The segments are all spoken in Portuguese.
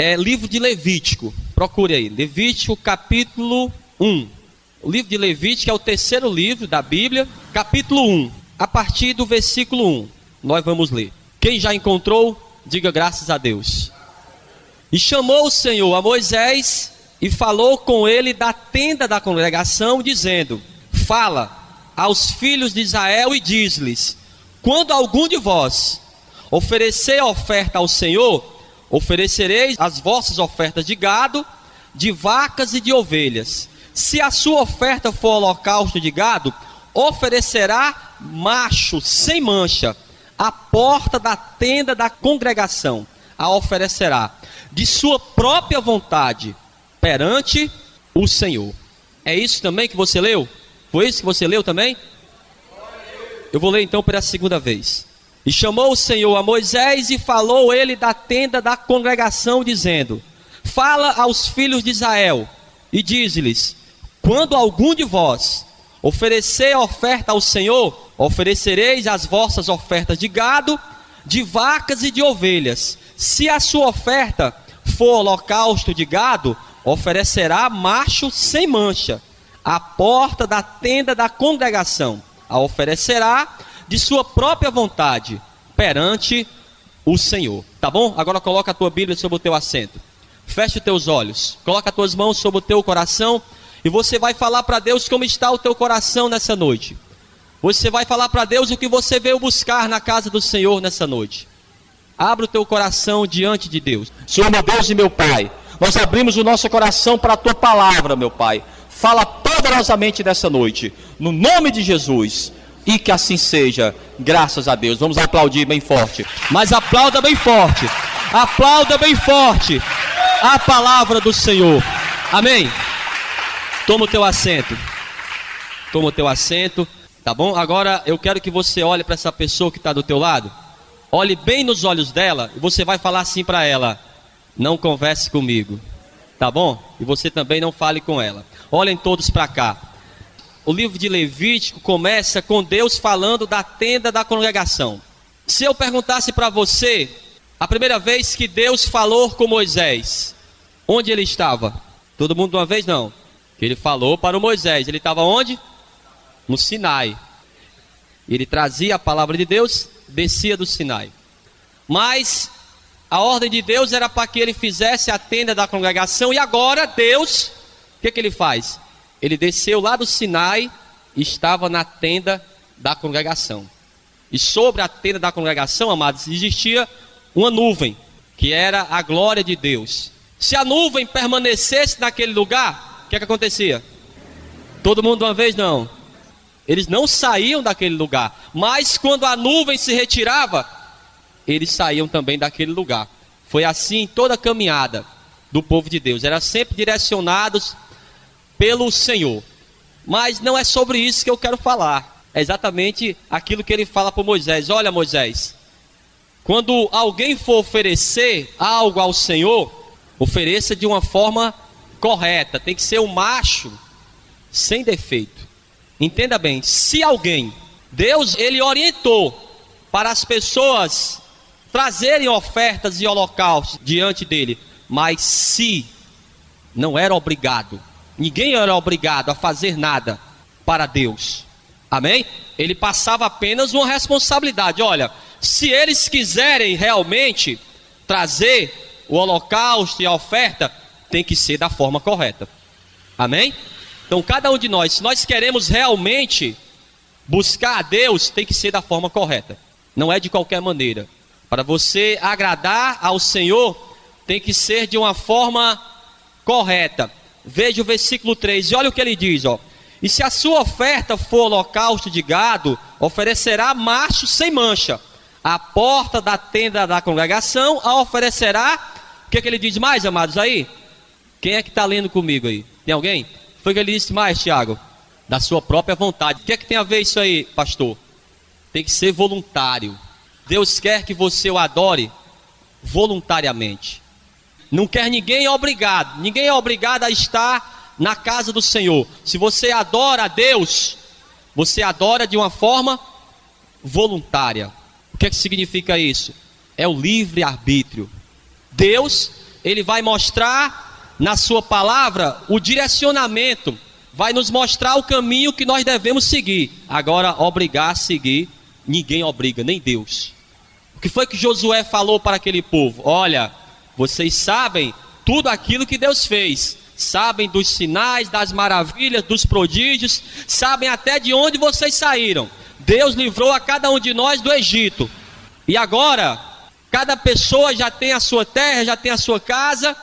É livro de Levítico. Procure aí, Levítico capítulo 1. O livro de Levítico é o terceiro livro da Bíblia, capítulo 1. A partir do versículo 1, nós vamos ler. Quem já encontrou, diga graças a Deus. E chamou o Senhor a Moisés e falou com ele da tenda da congregação, dizendo: fala aos filhos de Israel e diz-lhes: quando algum de vós oferecer oferta ao Senhor, oferecereis as vossas ofertas de gado, de vacas e de ovelhas. Se a sua oferta for holocausto de gado, oferecerá macho sem mancha, à porta da tenda da congregação a oferecerá, de sua própria vontade, perante o Senhor. É isso também que você leu? Foi isso que você leu também? Eu vou ler então pela segunda vez. E chamou o Senhor a Moisés e falou ele da tenda da congregação, dizendo: fala aos filhos de Israel e diz-lhes: quando algum de vós oferecer oferta ao Senhor, oferecereis as vossas ofertas de gado, de vacas e de ovelhas. Se a sua oferta for holocausto de gado, oferecerá macho sem mancha, à porta da tenda da congregação a oferecerá de sua própria vontade, perante o Senhor. Tá bom? Agora coloca a tua Bíblia sobre o teu assento. Feche os teus olhos, coloca as tuas mãos sobre o teu coração e você vai falar para Deus como está o teu coração nessa noite. Você vai falar para Deus o que você veio buscar na casa do Senhor nessa noite. Abra o teu coração diante de Deus. Senhor, meu Deus e meu Pai, nós abrimos o nosso coração para a tua palavra, meu Pai. Fala poderosamente nessa noite, no nome de Jesus, e que assim seja, graças a Deus. Vamos aplaudir bem forte, mas aplauda bem forte, aplauda bem forte a palavra do Senhor. Amém? Toma o teu assento, toma o teu assento, tá bom? Agora eu quero que você olhe para essa pessoa que está do teu lado, olhe bem nos olhos dela e você vai falar assim para ela: não converse comigo, tá bom? E você também não fale com ela. Olhem todos para cá. O livro de Levítico começa com Deus falando da tenda da congregação. Se eu perguntasse para você, a primeira vez que Deus falou com Moisés, onde ele estava? Todo mundo de uma vez? Não. Ele falou para o Moisés, ele estava onde? No Sinai. Ele trazia a palavra de Deus, descia do Sinai. Mas a ordem de Deus era para que ele fizesse a tenda da congregação. E agora Deus, o que ele faz? Ele desceu lá do Sinai e estava na tenda da congregação. E sobre a tenda da congregação, amados, existia uma nuvem, que era a glória de Deus. Se a nuvem permanecesse naquele lugar, o que acontecia? Todo mundo de uma vez? Não. Eles não saíam daquele lugar. Mas quando a nuvem se retirava, eles saíam também daquele lugar. Foi assim toda a caminhada do povo de Deus. Eram sempre direcionados pelo Senhor. Mas não é sobre isso que eu quero falar. É exatamente aquilo que ele fala para Moisés. Olha, Moisés, quando alguém for oferecer algo ao Senhor, ofereça de uma forma correta. Tem que ser um macho sem defeito. Entenda bem, se alguém, Deus, ele orientou para as pessoas trazerem ofertas e holocaustos diante dele, mas se não era obrigado, ninguém era obrigado a fazer nada para Deus, amém? Ele passava apenas uma responsabilidade. Olha, se eles quiserem realmente trazer o holocausto e a oferta, tem que ser da forma correta, amém? Então cada um de nós, se nós queremos realmente buscar a Deus, tem que ser da forma correta, não é de qualquer maneira. Para você agradar ao Senhor, tem que ser de uma forma correta. Veja o versículo 3, e olha o que ele diz, ó. E se a sua oferta for holocausto de gado, oferecerá macho sem mancha. À porta da tenda da congregação a oferecerá. O que ele diz mais, amados, aí? Quem é que está lendo comigo aí? Tem alguém? Foi o que ele disse mais, Tiago? Da sua própria vontade. O que é que tem a ver isso aí, pastor? Tem que ser voluntário. Deus quer que você o adore voluntariamente. Não quer ninguém obrigado. Ninguém é obrigado a estar na casa do Senhor. Se você adora a Deus, você adora de uma forma voluntária. O que é que significa isso? É o livre-arbítrio. Deus ele vai mostrar na sua palavra o direcionamento, vai nos mostrar o caminho que nós devemos seguir. Agora, obrigar a seguir, ninguém obriga, nem Deus. O que foi que Josué falou para aquele povo? Olha, vocês sabem tudo aquilo que Deus fez, sabem dos sinais, das maravilhas, dos prodígios, sabem até de onde vocês saíram. Deus livrou a cada um de nós do Egito. E agora, cada pessoa já tem a sua terra, já tem a sua casa,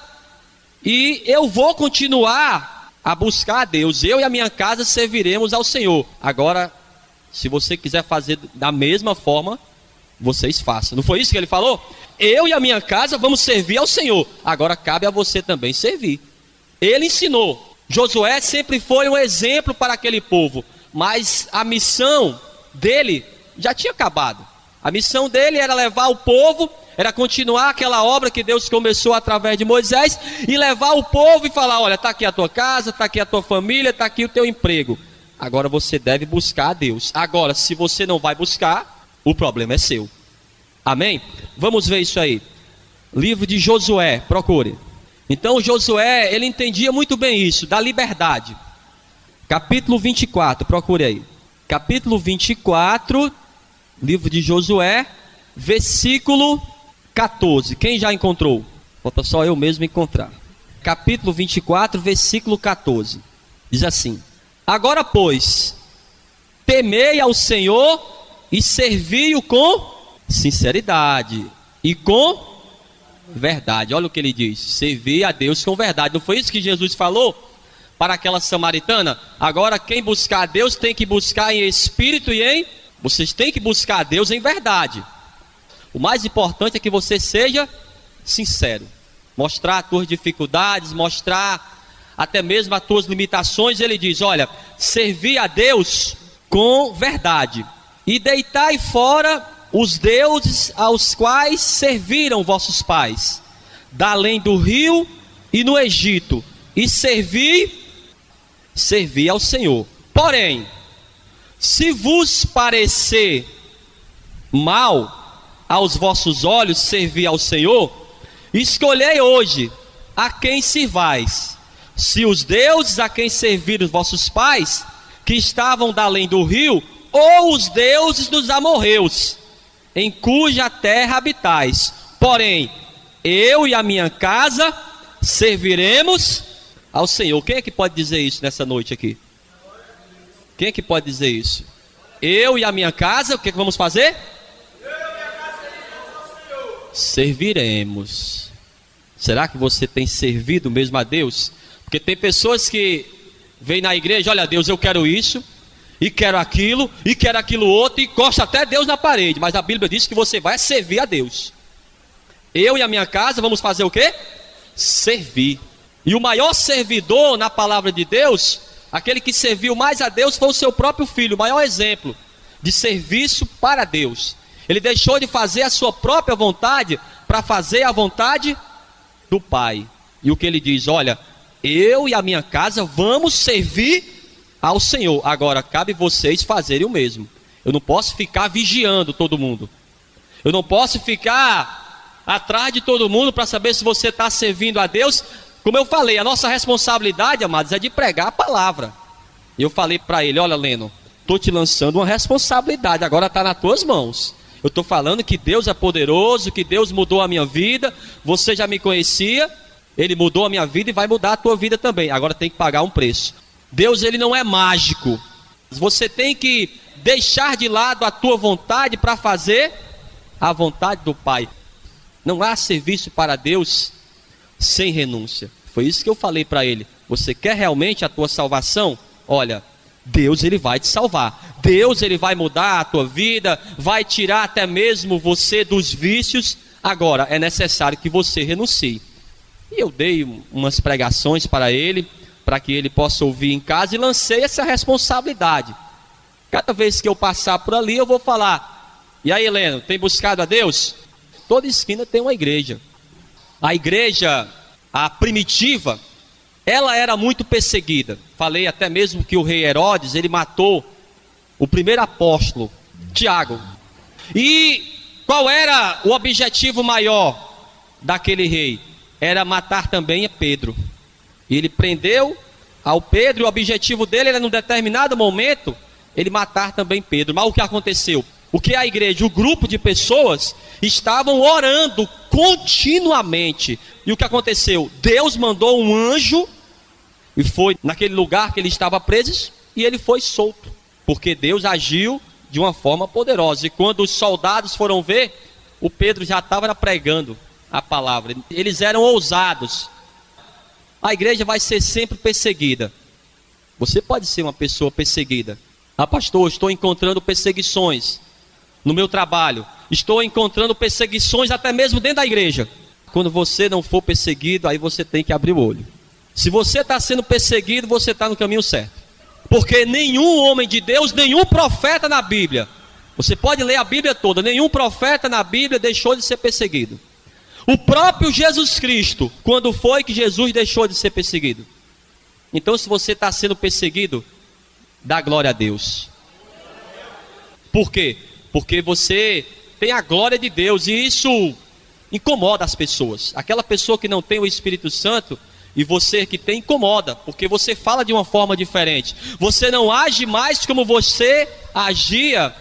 e eu vou continuar a buscar a Deus. Eu e a minha casa serviremos ao Senhor. Agora, se você quiser fazer da mesma forma, vocês façam. Não foi isso que ele falou? Eu e a minha casa vamos servir ao Senhor. Agora cabe a você também servir. Ele ensinou. Josué sempre foi um exemplo para aquele povo, mas a missão dele já tinha acabado. A missão dele era levar o povo, era continuar aquela obra que Deus começou através de Moisés, e levar o povo e falar: olha, está aqui a tua casa, está aqui a tua família, está aqui o teu emprego. Agora você deve buscar a Deus. Agora, se você não vai buscar, o problema é seu. Amém? Vamos ver isso aí. Livro de Josué, procure. Então Josué, ele entendia muito bem isso, da liberdade. Capítulo 24, procure aí. Capítulo 24, livro de Josué, versículo 14. Quem já encontrou? Falta só eu mesmo encontrar. Capítulo 24, versículo 14. Diz assim: agora, pois, temei ao Senhor e servi-o com sinceridade e com verdade. Olha o que ele diz: servir a Deus com verdade. Não foi isso que Jesus falou para aquela samaritana? Agora, quem buscar a Deus tem que buscar em espírito e em... Vocês têm que buscar a Deus em verdade. O mais importante é que você seja sincero. Mostrar as tuas dificuldades, mostrar até mesmo as tuas limitações. Ele diz: olha, servir a Deus com verdade. E deitai fora os deuses aos quais serviram vossos pais, da além do rio e no Egito, e servi ao Senhor. Porém, se vos parecer mal aos vossos olhos servir ao Senhor, escolhei hoje a quem sirvais: se os deuses a quem serviram os vossos pais, que estavam da além do rio, ou os deuses dos amorreus, em cuja terra habitais. Porém, eu e a minha casa serviremos ao Senhor. Quem é que pode dizer isso nessa noite aqui? Quem é que pode dizer isso? Eu e a minha casa, o que é que vamos fazer? Serviremos. Será que você tem servido mesmo a Deus? Porque tem pessoas que vêm na igreja: olha, Deus, eu quero isso, e quero aquilo outro, e encosta até Deus na parede. Mas a Bíblia diz que você vai servir a Deus. Eu e a minha casa vamos fazer o quê? Servir. E o maior servidor na palavra de Deus, aquele que serviu mais a Deus, foi o seu próprio filho. O maior exemplo de serviço para Deus. Ele deixou de fazer a sua própria vontade para fazer a vontade do Pai. E o que ele diz: olha, eu e a minha casa vamos servir ao Senhor. Agora cabe vocês fazerem o mesmo. Eu não posso ficar vigiando todo mundo. Eu não posso ficar atrás de todo mundo para saber se você está servindo a Deus. Como eu falei, a nossa responsabilidade, amados, é de pregar a palavra. Eu falei para ele: olha, Leno, estou te lançando uma responsabilidade, agora está nas tuas mãos. Eu estou falando que Deus é poderoso, que Deus mudou a minha vida. Você já me conhecia, Ele mudou a minha vida e vai mudar a tua vida também. Agora tem que pagar um preço. Deus, ele não é mágico. Você tem que deixar de lado a tua vontade para fazer a vontade do Pai. Não há serviço para Deus sem renúncia. Foi isso que eu falei para ele. Você quer realmente a tua salvação? Olha, Deus, ele vai te salvar. Deus, ele vai mudar a tua vida, vai tirar até mesmo você dos vícios. Agora é necessário que você renuncie. E eu dei umas pregações para ele, para que ele possa ouvir em casa, e lancei essa responsabilidade. Cada vez que eu passar por ali, eu vou falar: e aí, Heleno, tem buscado a Deus? Toda esquina tem uma igreja. A igreja, a primitiva, ela era muito perseguida. Falei até mesmo que o rei Herodes, ele matou o primeiro apóstolo, Tiago. E qual era o objetivo maior daquele rei? era matar também a Pedro. E ele prendeu ao Pedro, e o objetivo dele era, num determinado momento, ele matar também Pedro. Mas o que aconteceu? O que a igreja, o grupo de pessoas, estavam orando continuamente. E o que aconteceu? Deus mandou um anjo, e foi naquele lugar que ele estava preso, e ele foi solto. Porque Deus agiu de uma forma poderosa. E quando os soldados foram ver, o Pedro já estava pregando a palavra. Eles eram ousados. A igreja vai ser sempre perseguida. Você pode ser uma pessoa perseguida. Ah, pastor, estou encontrando perseguições no meu trabalho. Estou encontrando perseguições até mesmo dentro da igreja. Quando você não for perseguido, aí você tem que abrir o olho. Se você está sendo perseguido, você está no caminho certo. Porque nenhum homem de Deus, nenhum profeta na Bíblia, você pode ler a Bíblia toda, nenhum profeta na Bíblia deixou de ser perseguido. O próprio Jesus Cristo, quando foi que Jesus deixou de ser perseguido? Então, se você está sendo perseguido, dá glória a Deus. Por quê? Porque você tem a glória de Deus, e isso incomoda as pessoas. Aquela pessoa que não tem o Espírito Santo, e você que tem, incomoda, porque você fala de uma forma diferente. Você não age mais como você agia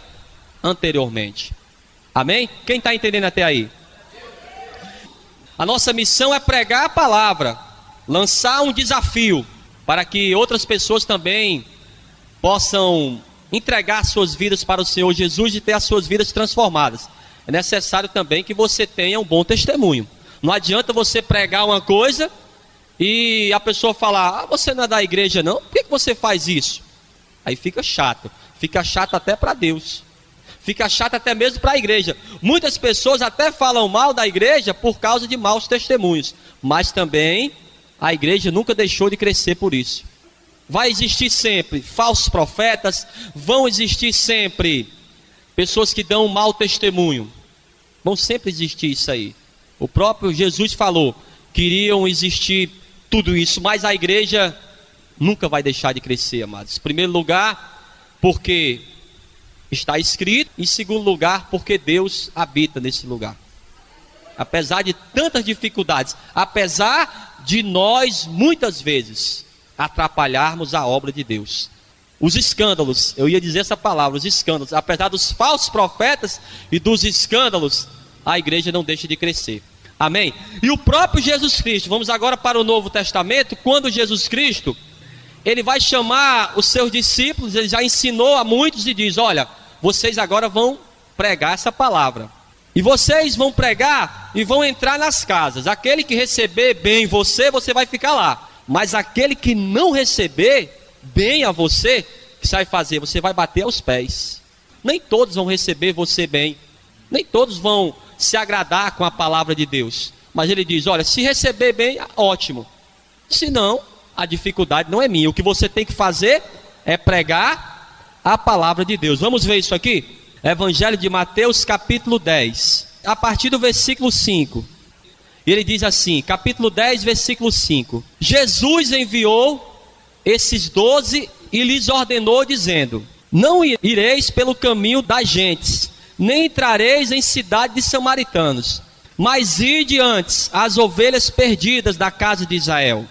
anteriormente. Amém? Quem está entendendo até aí? A nossa missão é pregar a palavra, lançar um desafio, para que outras pessoas também possam entregar suas vidas para o Senhor Jesus e ter as suas vidas transformadas. É necessário também que você tenha um bom testemunho. Não adianta você pregar uma coisa e a pessoa falar: ah, você não é da igreja não? Por que você faz isso? Aí fica chato até para Deus. Fica chato até mesmo para a igreja. Muitas pessoas até falam mal da igreja por causa de maus testemunhos. Mas também a igreja nunca deixou de crescer por isso. Vai existir sempre falsos profetas, vão existir sempre pessoas que dão um mau testemunho. Vão sempre existir isso aí. O próprio Jesus falou que iriam existir tudo isso, mas a igreja nunca vai deixar de crescer, amados. Em primeiro lugar, porque está escrito. Em segundo lugar, porque Deus habita nesse lugar. Apesar de tantas dificuldades, apesar de nós muitas vezes atrapalharmos a obra de Deus. Os escândalos, eu ia dizer essa palavra, os escândalos, apesar dos falsos profetas e dos escândalos, a igreja não deixa de crescer. Amém? E o próprio Jesus Cristo, vamos agora para o Novo Testamento, quando Jesus Cristo, ele vai chamar os seus discípulos, ele já ensinou a muitos e diz: olha, vocês agora vão pregar essa palavra. E vocês vão pregar e vão entrar nas casas. Aquele que receber bem você, você vai ficar lá. Mas aquele que não receber bem a você, o que você vai fazer? Você vai bater aos pés. Nem todos vão receber você bem. Nem todos vão se agradar com a palavra de Deus. Mas ele diz: olha, se receber bem, ótimo. Se não, a dificuldade não é minha. O que você tem que fazer é pregar a palavra de Deus. Vamos ver isso aqui? Evangelho de Mateus, capítulo 10, a partir do versículo 5. Ele diz assim, capítulo 10, versículo 5. Jesus enviou esses 12 e lhes ordenou, dizendo: não ireis pelo caminho das gentes, nem entrareis em cidade de samaritanos, mas ide antes as ovelhas perdidas da casa de Israel.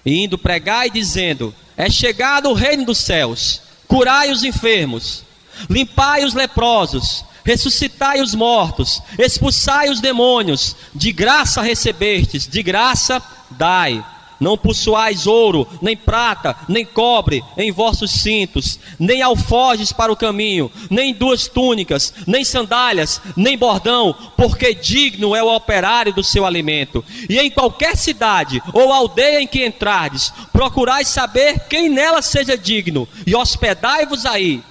E indo pregai, dizendo: é chegado o reino dos céus, curai os enfermos, limpai os leprosos, ressuscitai os mortos, expulsai os demônios, de graça recebestes, de graça dai. Não possuais ouro, nem prata, nem cobre em vossos cintos, nem alforjes para o caminho, nem 2 túnicas, nem sandálias, nem bordão, porque digno é o operário do seu alimento. E em qualquer cidade ou aldeia em que entrardes, procurai saber quem nela seja digno, e hospedai-vos aí,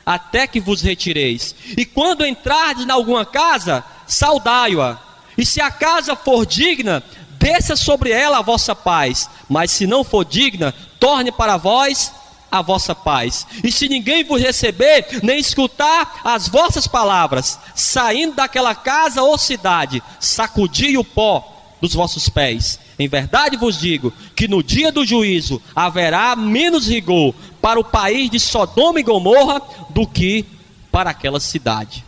até que vos retireis. E quando entrardes em alguma casa, saudai-a. E se a casa for digna, desça sobre ela a vossa paz. Mas se não for digna, torne para vós a vossa paz. E se ninguém vos receber, nem escutar as vossas palavras, saindo daquela casa ou cidade, sacudi o pó dos vossos pés. Em verdade vos digo, que no dia do juízo haverá menos rigor para o país de Sodoma e Gomorra do que para aquela cidade.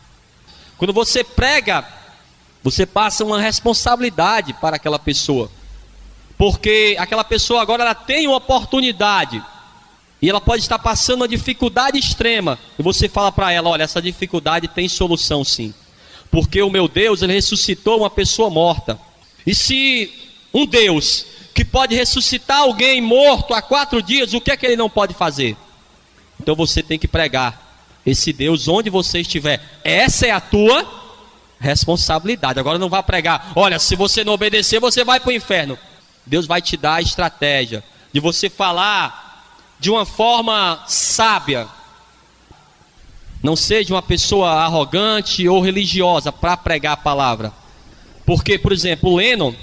Quando você prega Você passa uma responsabilidade para aquela pessoa. Porque aquela pessoa agora ela tem uma oportunidade. E ela pode estar passando uma dificuldade extrema. E você fala para ela, olha, essa dificuldade tem solução sim. Porque o meu Deus, ele ressuscitou uma pessoa morta. E se um Deus que pode ressuscitar alguém morto há 4 dias, o que é que ele não pode fazer? Então você tem que pregar esse Deus onde você estiver. Essa é a tua responsabilidade. Agora não vá pregar, olha, se você não obedecer, você vai para o inferno. Deus vai te dar a estratégia de você falar de uma forma sábia. Não seja uma pessoa arrogante ou religiosa para pregar a palavra. Porque, por exemplo, o Lennon,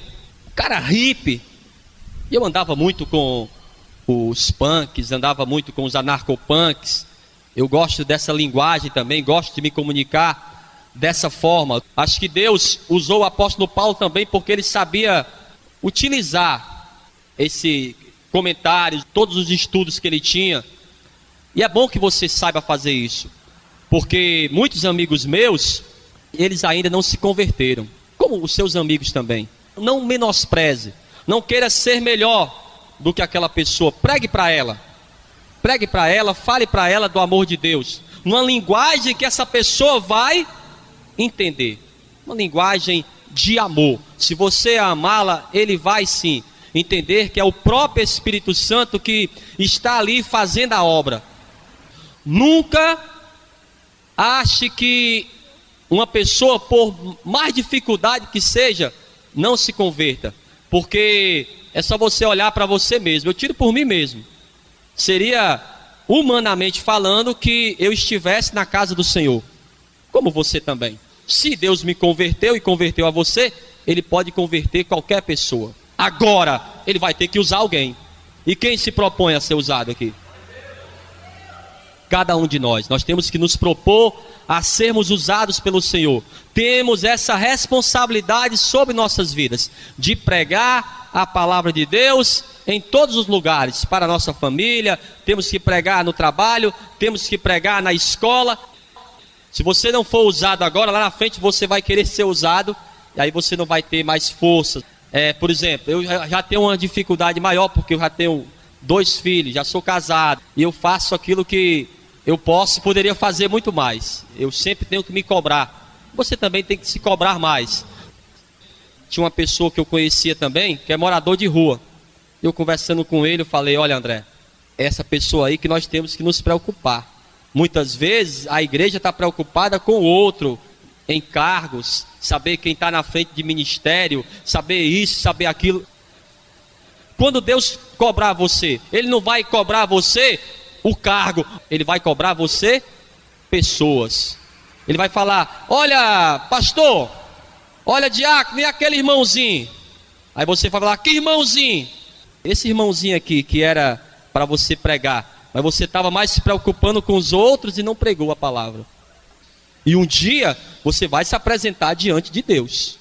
cara hippie, eu andava muito com os punks, andava muito com os anarcopunks. Eu gosto dessa linguagem também, gosto de me comunicar dessa forma. Acho que Deus usou o apóstolo Paulo também porque ele sabia utilizar esse comentário, todos os estudos que ele tinha. E é bom que você saiba fazer isso, porque muitos amigos meus, eles ainda não se converteram, como os seus amigos também. Não menospreze, não queira ser melhor do que aquela pessoa. Pregue para ela, fale para ela do amor de Deus, numa linguagem que essa pessoa vai entender, uma linguagem de amor. Se você amá-la, ele vai sim entender que é o próprio Espírito Santo que está ali fazendo a obra. Nunca ache que uma pessoa, por mais dificuldade que seja, não se converta, porque é só você olhar para você mesmo. Eu tiro por mim mesmo. Seria, humanamente falando, que eu estivesse na casa do Senhor, como você também. Se Deus me converteu e converteu a você, Ele pode converter qualquer pessoa. Agora, Ele vai ter que usar alguém. E quem se propõe a ser usado aqui? Cada um de nós. Nós temos que nos propor a sermos usados pelo Senhor. Temos essa responsabilidade sobre nossas vidas, de pregar a palavra de Deus em todos os lugares, para a nossa família. Temos que pregar no trabalho, temos que pregar na escola. Se você não for usado agora, lá na frente você vai querer ser usado, e aí você não vai ter mais força. Por exemplo, eu já tenho uma dificuldade maior, porque eu já tenho 2 filhos, já sou casado, e eu faço aquilo que eu posso e poderia fazer muito mais. Eu sempre tenho que me cobrar. Você também tem que se cobrar mais. Tinha uma pessoa que eu conhecia também, que é morador de rua. Eu conversando com ele, eu falei, olha André, essa pessoa aí que nós temos que nos preocupar. Muitas vezes a igreja está preocupada com o outro, em cargos, saber quem está na frente de ministério, saber isso, saber aquilo. Quando Deus cobrar você, Ele não vai cobrar você o cargo, Ele vai cobrar você pessoas. Ele vai falar, olha pastor, olha diácono, e aquele irmãozinho? Aí você vai falar, que irmãozinho? Esse irmãozinho aqui que era para você pregar, mas você estava mais se preocupando com os outros e não pregou a palavra. E um dia você vai se apresentar diante de Deus.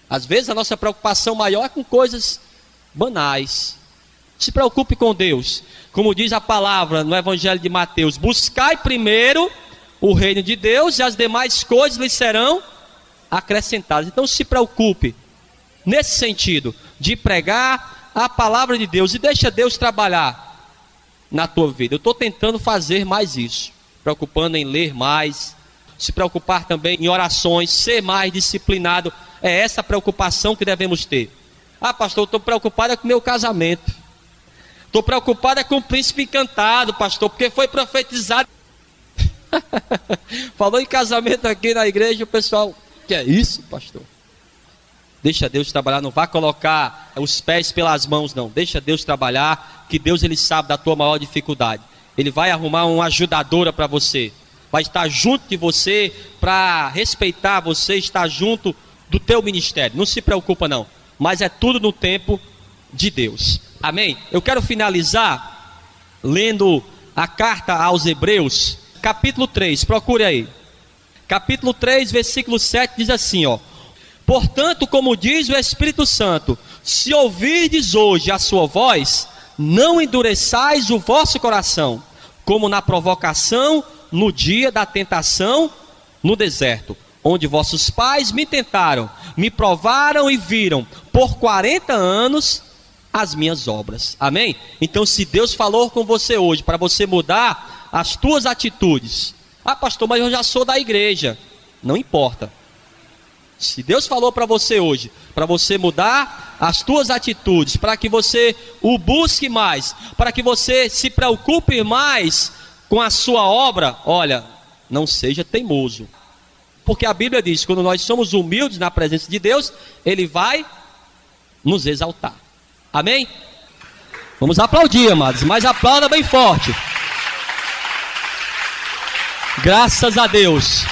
Às vezes a nossa preocupação maior é com coisas banais. Se preocupe com Deus. Como diz a palavra no Evangelho de Mateus, buscai primeiro o reino de Deus e as demais coisas lhe serão acrescentadas. Então se preocupe nesse sentido de pregar a palavra de Deus e deixa Deus trabalhar na tua vida. Eu estou tentando fazer mais isso, preocupando em ler mais, se preocupar também em orações, ser mais disciplinado. É essa preocupação que devemos ter. Ah pastor, eu estou preocupado com o meu casamento, estou preocupado com o príncipe encantado, pastor, porque foi profetizado. Falou em casamento aqui na igreja, o pessoal, que é isso pastor? Deixa Deus trabalhar, não vá colocar os pés pelas mãos não, deixa Deus trabalhar, que Deus ele sabe da tua maior dificuldade. Ele vai arrumar uma ajudadora para você, vai estar junto de você, para respeitar você, estar junto do teu ministério. Não se preocupa não, mas é tudo no tempo de Deus. Amém? Eu quero finalizar lendo a carta aos Hebreus, capítulo 3, procure aí. Capítulo 3, versículo 7 diz assim, ó: portanto, como diz o Espírito Santo, se ouvirdes hoje a sua voz, não endureçais o vosso coração, como na provocação no dia da tentação no deserto, onde vossos pais me tentaram, Me provaram e viram por 40 anos as minhas obras. Amém? Então, se Deus falou com você hoje para você mudar as tuas atitudes, ah, pastor, mas eu já sou da igreja. Não importa. Se Deus falou para você hoje, para você mudar as tuas atitudes, para que você o busque mais, para que você se preocupe mais com a sua obra, olha, não seja teimoso. Porque a Bíblia diz, quando nós somos humildes na presença de Deus, Ele vai nos exaltar. Amém? Vamos aplaudir, amados, mas aplauda bem forte. Graças a Deus.